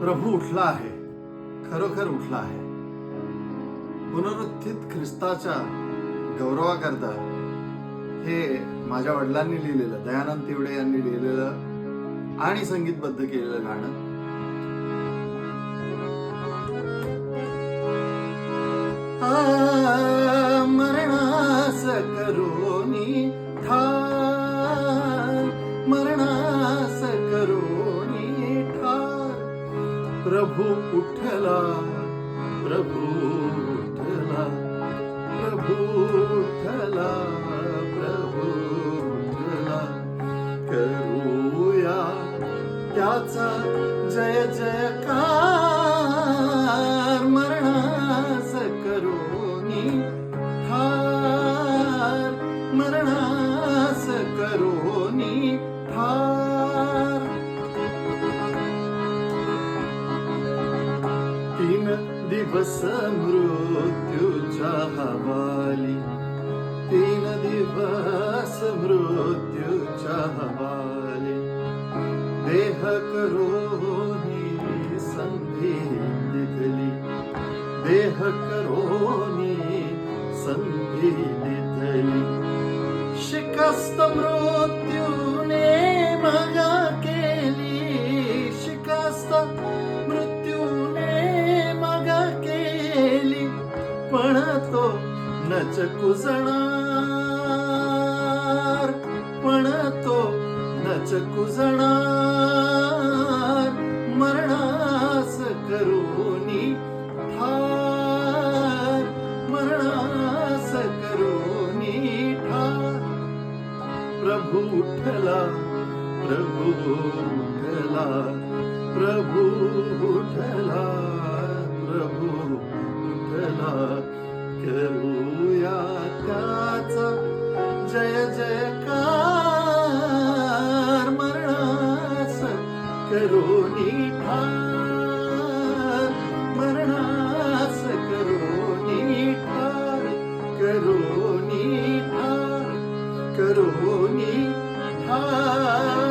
प्रभू उठला आहे, खरोखर उठला आहे. पुनरुत्थित ख्रिस्ताच्या गौरवाकरता हे माझ्या वडिलांनी लिहिलेलं, दयानंद तिवडे यांनी लिहिलेलं आणि संगीतबद्ध केलेलं गाणं. मरणास करोनी ठार, मरणास करोनी ठार, प्रभू उठला, प्रभू उठला, प्रभू उठला, प्रभू उठला. करूया त्याचा जय जयकार. मरणास करोनी ठार, मरणास करोनी ठार. 3 दिवस मृत्यूच्या हवाली, 3 दिवस मृत्यूच्या हवाली. देह करोनी संधी दिधली, देह करोनी संधी दिधली. शिकस्त मृत्यूने मगा केली, शिकस्त मृत्यूने मगा केली. पण तो नच कुजणार, पण तो नच कुजणार. मरणास करोनी ठार, मरणास करोनी ठार. प्रभू उठला, प्रभू उठला, प्रभू उठला, प्रभू उठला. करूया त्याचा जय जयकार. मरणास करोनी ठार, मरणास करोनी ठार, करोनी ठार, करोनी ठार.